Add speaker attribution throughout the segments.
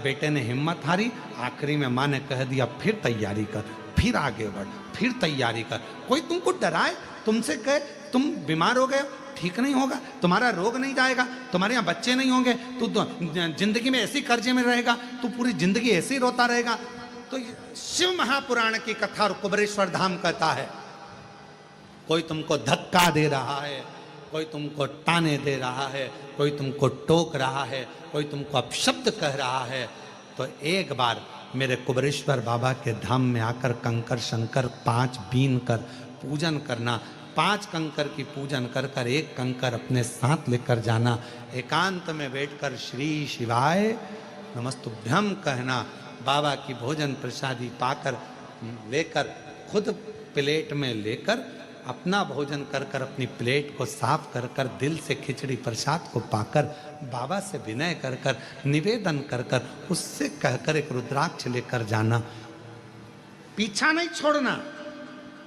Speaker 1: बेटे ने हिम्मत हारी, आखिरी में माँ ने कह दिया फिर तैयारी कर, फिर आगे बढ़, फिर तैयारी कर। कोई तुमको डराए, तुमसे कहे तुम बीमार हो गए, ठीक नहीं होगा, तुम्हारा रोग नहीं जाएगा, तुम्हारे यहाँ बच्चे नहीं होंगे, तू जिंदगी में ऐसी कर्जे में रहेगा, तू पूरी जिंदगी ऐसे ही रोता रहेगा। तो शिव महापुराण की कथा और कुबेरेश्वर धाम कहता है, कोई तुमको धक्का दे रहा है, कोई तुमको ताने दे रहा है, कोई तुमको टोक रहा है, कोई तुमको अपशब्द कह रहा है, तो एक बार मेरे कुबेरेश्वर बाबा के धाम में आकर कंकर शंकर 5 बीन कर पूजन करना। 5 कंकर की पूजन कर कर एक कंकर अपने साथ लेकर जाना। एकांत में बैठकर श्री शिवाय नमस्तुभ्यम कहना। बाबा की भोजन प्रसादी पाकर लेकर खुद प्लेट में लेकर अपना भोजन कर कर अपनी प्लेट को साफ कर कर दिल से खिचड़ी प्रसाद को पाकर बाबा से विनय कर कर निवेदन कर कर उससे कहकर एक रुद्राक्ष लेकर जाना। पीछा नहीं छोड़ना,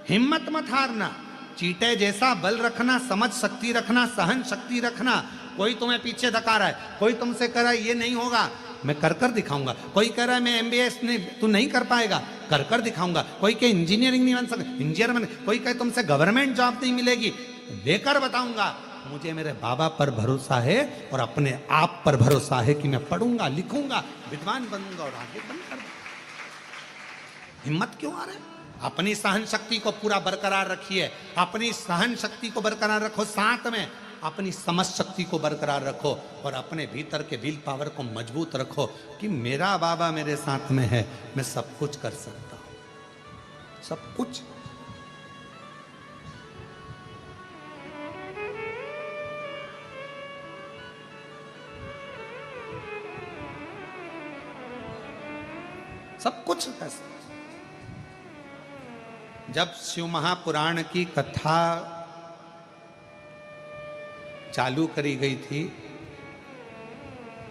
Speaker 1: हिम्मत मत हारना, चीटे जैसा बल रखना, समझ शक्ति रखना, सहन शक्ति रखना। कोई तुम्हें पीछे धका रहा है, कोई तुमसे कह रहा है ये नहीं होगा, मैं कर कर दिखाऊंगा। कोई कह रहा है मैं एमबीएस नहीं, तू नहीं कर पाएगा, कर कर दिखाऊंगा। कोई कहे इंजीनियरिंग नहीं बन सकता, इंजीनियर बन। कोई कहे तुमसे गवर्नमेंट जॉब नहीं मिलेगी, लेकर बताऊंगा। मुझे मेरे बाबा पर भरोसा है और अपने आप पर भरोसा है कि मैं पढ़ूंगा, लिखूंगा, विद्वान बनूंगा और आगे बनकर। हिम्मत क्यों आ रहा है? अपनी सहन शक्ति को पूरा बरकरार रखिए, अपनी सहन शक्ति को बरकरार रखो, साथ में अपनी समझ शक्ति को बरकरार रखो और अपने भीतर के विल पावर को मजबूत रखो कि मेरा बाबा मेरे साथ में है, मैं सब कुछ कर सकता हूं, सब कुछ। सब कुछ कर सकता। जब शिव महापुराण की कथा चालू करी गई थी,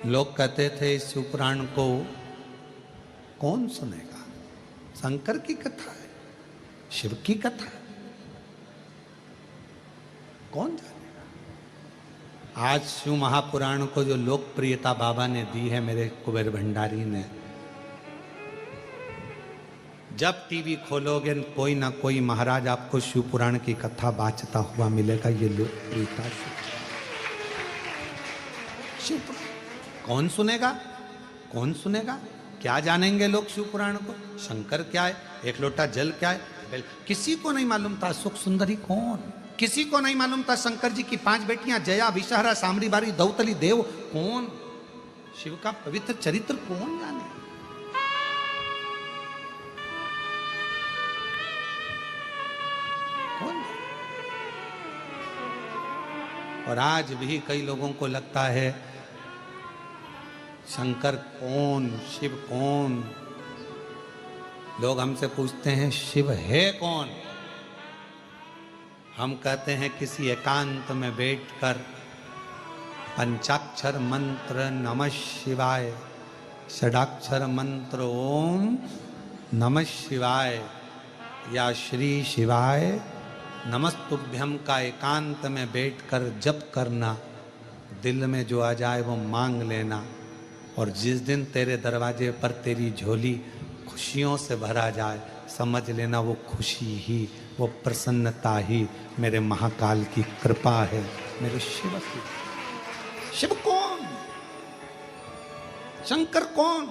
Speaker 1: लोग कहते थे इस शिव पुराण को कौन सुनेगा? शंकर की कथा है, शिव की कथा है, कौन जानेगा? आज शिव महापुराण को जो लोकप्रियता बाबा ने दी है, मेरे कुबेर भंडारी ने, जब टीवी खोलोगे कोई ना कोई महाराज आपको शिव पुराण की कथा बाचता हुआ मिलेगा। ये लोकप्रियता शिव पुराण कौन सुनेगा? कौन सुनेगा? क्या जानेंगे लोग शिव पुराण को? शंकर क्या है, एक लोटा जल क्या है? किसी को नहीं मालूम था सुख सुंदरी कौन, किसी को नहीं मालूम था शंकर जी की 5 बेटियां जया, विषहरा, सामरी बारी, दौतली देव कौन, शिव का पवित्र चरित्र कौन जाने। और आज भी कई लोगों को लगता है शंकर कौन, शिव कौन। लोग हमसे पूछते हैं शिव है कौन? हम कहते हैं किसी एकांत में बैठकर पंचाक्षर मंत्र नमः शिवाय, षडाक्षर मंत्र ओम नमः शिवाय या श्री शिवाय नमस्तुभ्यम का एकांत में बैठकर जप करना। दिल में जो आ जाए वो मांग लेना, और जिस दिन तेरे दरवाजे पर तेरी झोली खुशियों से भरा जाए, समझ लेना वो खुशी ही, वो प्रसन्नता ही मेरे महाकाल की कृपा है, मेरे शिव की। शिव कौन? शंकर कौन?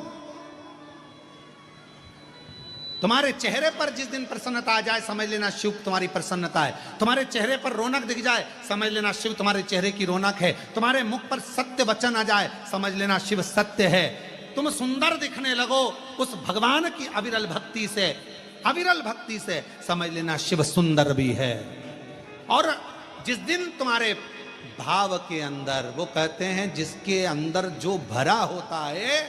Speaker 1: तुम्हारे चेहरे पर जिस दिन प्रसन्नता आ जाए समझ लेना शिव तुम्हारी प्रसन्नता है। तुम्हारे चेहरे पर रौनक दिख जाए समझ लेना शिव तुम्हारे चेहरे की रौनक है। तुम्हारे मुख पर सत्य वचन आ जाए समझ लेना शिव सत्य है। तुम सुंदर दिखने लगो उस भगवान की अविरल भक्ति से, अविरल भक्ति से समझ लेना शिव सुंदर भी है। और जिस दिन तुम्हारे भाव के अंदर, वो कहते हैं जिसके अंदर जो भरा होता है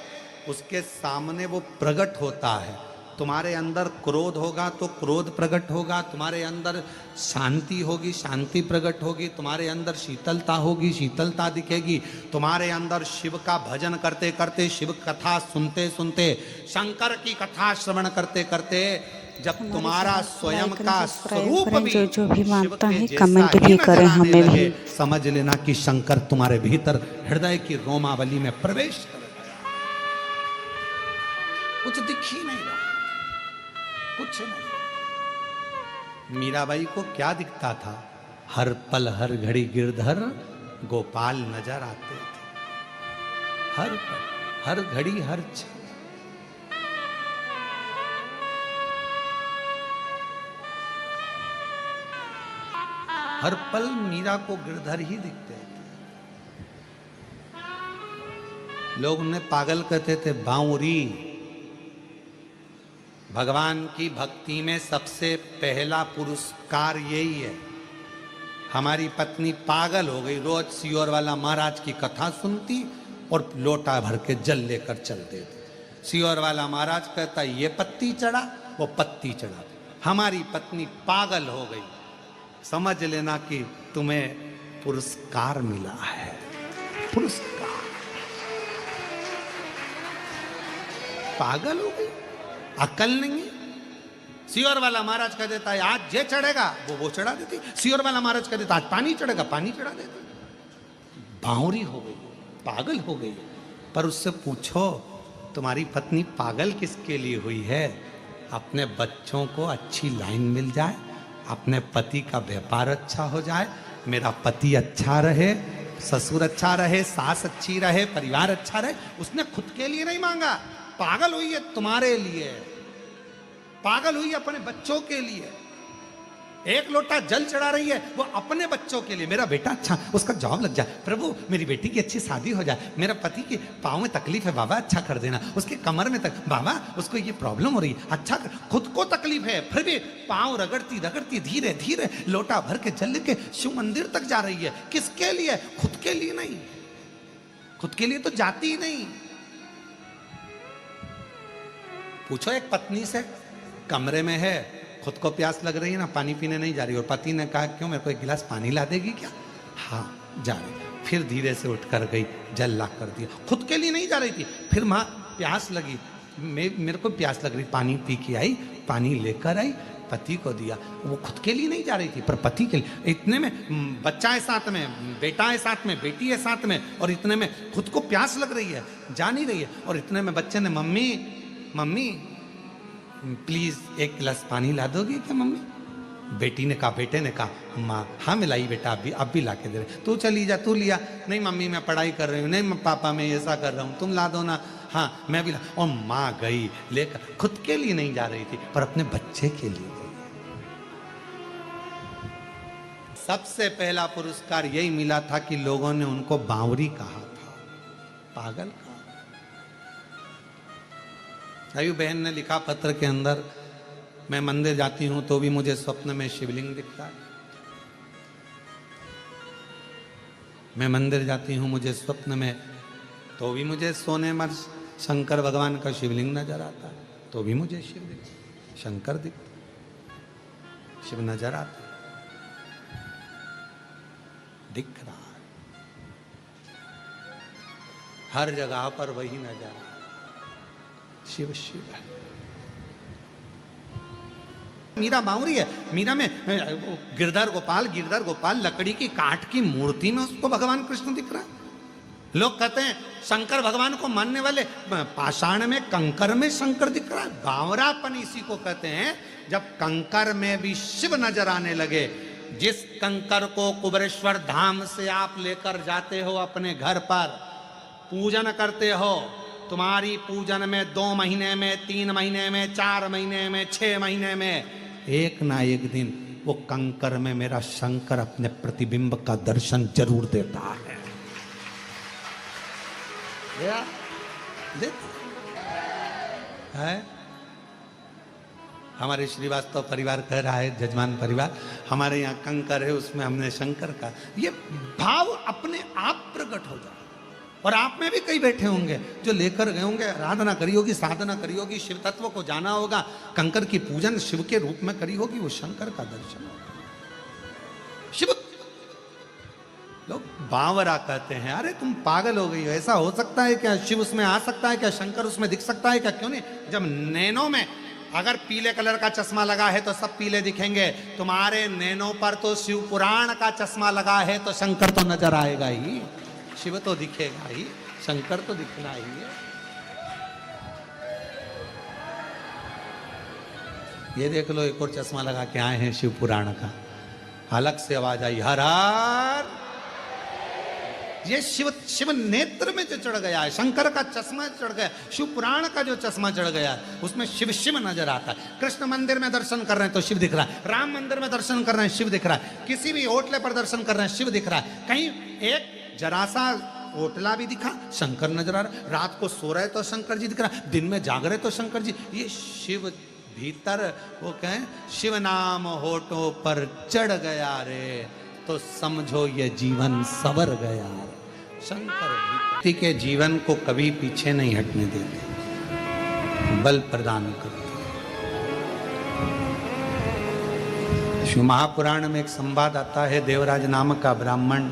Speaker 1: उसके सामने वो प्रकट होता है। तुम्हारे अंदर क्रोध होगा तो क्रोध प्रकट होगा, तुम्हारे अंदर शांति होगी शांति प्रकट होगी, तुम्हारे अंदर शीतलता होगी शीतलता दिखेगी। तुम्हारे अंदर शिव का भजन करते करते, शिव कथा सुनते सुनते, शंकर की कथा श्रवण करते करते, जब तुम्हारा स्वयं का स्वरूप भी
Speaker 2: जो भी मानता है कमेंट भी करें हमें भी,
Speaker 1: समझ लेना कि शंकर तुम्हारे भीतर हृदय की रोमावली में प्रवेश कर। कुछ दिख ही नहीं रहा, कुछ नहीं। मीराबाई को क्या दिखता था? हर पल हर घड़ी गिरधर गोपाल नजर आते थे, हर पल हर घड़ी हर क्षण। हर पल मीरा को गिरधर ही दिखते थे। लोग उन्हें पागल कहते थे, बांवरी। भगवान की भक्ति में सबसे पहला पुरस्कार यही है। हमारी पत्नी पागल हो गई, रोज सियोर वाला महाराज की कथा सुनती और लोटा भर के जल लेकर चल देती। सियोर वाला महाराज कहता ये पत्ती चढ़ा, वो पत्ती चढ़ा। हमारी पत्नी पागल हो गई। समझ लेना कि तुम्हें पुरस्कार मिला है, पुरस्कार। पागल हो गई, अकल नहीं है। सियोर वाला महाराज कह देता है आज ये चढ़ेगा, वो चढ़ा देती। सियोर वाला महाराज कह देता आज पानी चढ़ेगा, पानी चढ़ा देती। बावरी हो गई, पागल हो गई। पर उससे पूछो तुम्हारी पत्नी पागल किसके लिए हुई है? अपने बच्चों को अच्छी लाइन मिल जाए, अपने पति का व्यापार अच्छा हो जाए, मेरा पति अच्छा रहे, ससुर अच्छा रहे, सास अच्छी रहे, परिवार अच्छा रहे। उसने खुद के लिए नहीं मांगा। पागल हुई है तुम्हारे लिए, पागल हुई अपने बच्चों के लिए। एक लोटा जल चढ़ा रही है वो अपने बच्चों के लिए। मेरा बेटा अच्छा, उसका जॉब लग जाए, प्रभु मेरी बेटी की अच्छी शादी हो जाए, मेरा पति के पाँव में तकलीफ है बाबा अच्छा कर देना, उसके कमर में तक बाबा उसको ये प्रॉब्लम हो रही है अच्छा कर। खुद को तकलीफ है फिर भी पाँव रगड़ती रगड़ती धीरे धीरे लोटा भर के जल के शिव मंदिर तक जा रही है। किसके लिए? खुद के लिए नहीं, खुद के लिए तो जाती ही नहीं। पूछो एक पत्नी से, कमरे में है, खुद को प्यास लग रही है ना, पानी पीने नहीं जा रही, और पति ने कहा क्यों, मेरे को एक गिलास पानी ला देगी क्या? हाँ जा रही। फिर धीरे से उठ कर गई, जल ला कर दिया। खुद के लिए नहीं जा रही थी। फिर माँ प्यास लगी, मेरे को प्यास लग रही, पानी पी के आई, पानी लेकर आई, पति को दिया। वो खुद के लिए नहीं जा रही थी पर पति के लिए। इतने में बच्चा है साथ में, बेटा है साथ में, बेटी है साथ में, और इतने में खुद को प्यास लग रही है, जा नहीं रही है। और इतने में बच्चे ने मम्मी मम्मी प्लीज एक गिलास पानी ला दोगी क्या मम्मी? बेटी ने कहा, बेटे ने कहा माँ हाँ मिलाई बेटा, अब भी ला के दे रहे। तू चली जा, तू लिया। नहीं मम्मी मैं पढ़ाई कर रही हूँ, नहीं पापा मैं ऐसा कर रहा हूँ, तुम ला दो ना। हाँ मैं भी ला। और माँ गई लेकर, खुद के लिए नहीं जा रही थी पर अपने बच्चे के लिए गई। सबसे पहला पुरस्कार यही मिला था कि लोगों ने उनको बावरी कहा था, पागल कहा। आयु बहन ने लिखा पत्र के अंदर, मैं मंदिर जाती हूं तो भी मुझे स्वप्न में शिवलिंग दिखता है। मैं मंदिर जाती हूं मुझे स्वप्न में तो भी मुझे सोने में शंकर भगवान का शिवलिंग नजर आता है, तो भी मुझे शिव दिखता, शंकर दिखता, शिव नजर आता, दिख रहा है हर जगह पर, वही नजर आता, शिव शिव है। मीरा बावरी है। मीरा में गिरधर गोपाल लकड़ी की काठ की मूर्ति में उसको भगवान कृष्ण दिख रहा है। लोग कहते हैं शंकर भगवान को मानने वाले पाषाण में कंकर में शंकर दिख रहा है। बावरापन इसी को कहते हैं जब कंकर में भी शिव नजर आने लगे। जिस कंकर को कुबेरेश्वर धाम से आप लेकर जाते हो अपने घर पर, पूजन करते हो, तुम्हारी पूजन में 2 महीने में, 3 महीने में, 4 महीने में, 6 महीने में एक ना एक दिन वो कंकर में मेरा शंकर अपने प्रतिबिंब का दर्शन जरूर देता है। देता है। हमारे श्रीवास्तव परिवार कह रहा है, जजमान परिवार, हमारे यहाँ कंकर है उसमें हमने शंकर का, ये भाव अपने आप प्रकट हो जाए। और आप में भी कई बैठे होंगे जो लेकर गए होंगे, आराधना करी होगी, साधना करी होगी, शिव तत्व को जाना होगा, कंकर की पूजन शिव के रूप में करी होगी, वो शंकर का दर्शन होगा। शिव लोग बावरा कहते हैं। अरे तुम पागल हो गई हो, ऐसा हो सकता है क्या? शिव उसमें आ सकता है क्या? शंकर उसमें दिख सकता है क्या? क्यों नहीं? जब नैनो में अगर पीले कलर का चश्मा लगा है तो सब पीले दिखेंगे। तुम्हारे नैनो पर तो शिव पुराण का चश्मा लगा है तो शंकर तो नजर आएगा ही, शिव तो दिखेगा ही, शंकर तो दिखना ही है। ये देख लो, एक और चश्मा लगा के आए हैं शिव पुराण का। अलग से आवाज आई, हर हर। ये शिव नेत्र में जो चढ़ गया है, शंकर का चश्मा चढ़ गया, शिव पुराण का जो चश्मा चढ़ गया है, उसमें शिव शिव नजर आता है। कृष्ण मंदिर में दर्शन कर रहे हैं तो शिव दिख रहा है, राम मंदिर में दर्शन कर रहे हैं शिव दिख रहा है, किसी भी होटले पर दर्शन कर रहे हैं शिव दिख रहा है। कहीं एक जरा सा होटला भी दिखा, शंकर नजर आ रहा है। रात को सो रहे तो शंकर जी दिख रहा है, दिन में जाग रहे तो शंकर जी। ये शिव भीतर, वो कहें शिव नाम होठों पर चढ़ गया रे, तो समझो ये जीवन सवर गया। शंकर व्यक्ति के जीवन को कभी पीछे नहीं हटने देते, बल प्रदान करते। शिव महापुराण में एक संवाद आता है, देवराज नामक का ब्राह्मण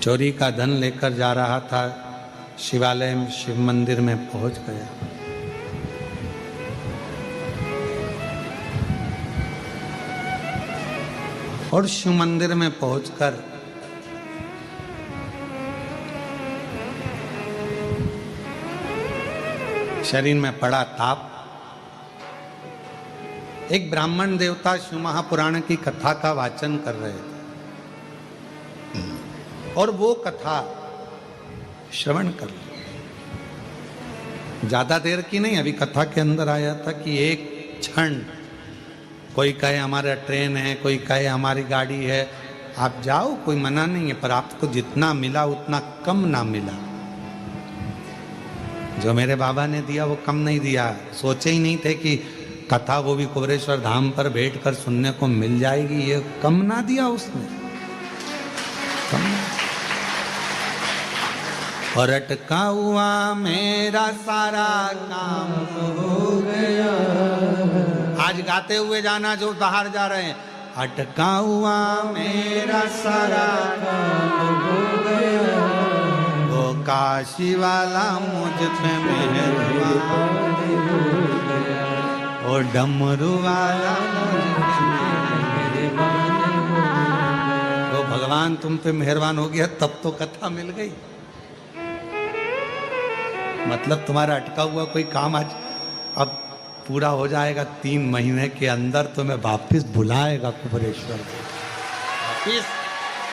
Speaker 1: चोरी का धन लेकर जा रहा था, शिवालय में शिव मंदिर में पहुंच गया। और शिव मंदिर में पहुंचकर शरीर में पड़ा ताप। एक ब्राह्मण देवता शिव महापुराण की कथा का वाचन कर रहे थे, और वो कथा श्रवण कर ली। ज्यादा देर की नहीं, अभी कथा के अंदर आया था कि एक क्षण, कोई कहे हमारा ट्रेन है, कोई कहे हमारी गाड़ी है, आप जाओ, कोई मना नहीं है, पर आपको जितना मिला उतना कम ना मिला। जो मेरे बाबा ने दिया वो कम नहीं दिया। सोचे ही नहीं थे कि कथा वो भी कुबरेश्वर धाम पर बैठकर सुनने को मिल जाएगी, ये कम ना दिया उसने, कम ना। और अटका हुआ मेरा सारा काम हो गया। आज गाते हुए जाना जो बाहर जा रहे हैं, अटका हुआ मेरा सारा काम हो गया, वो काशी वाला मुझ पे मेहरबान हो गया, वो डमरू वाला मुझ पे मेहरबान हो गया। वो भगवान तुम पे मेहरबान हो गया, तब तो कथा मिल गई। मतलब तुम्हारा अटका हुआ कोई काम आज अब पूरा हो जाएगा। 3 महीने के अंदर तुम्हें वापिस बुलाएगा कुबरेश्वर वापिस।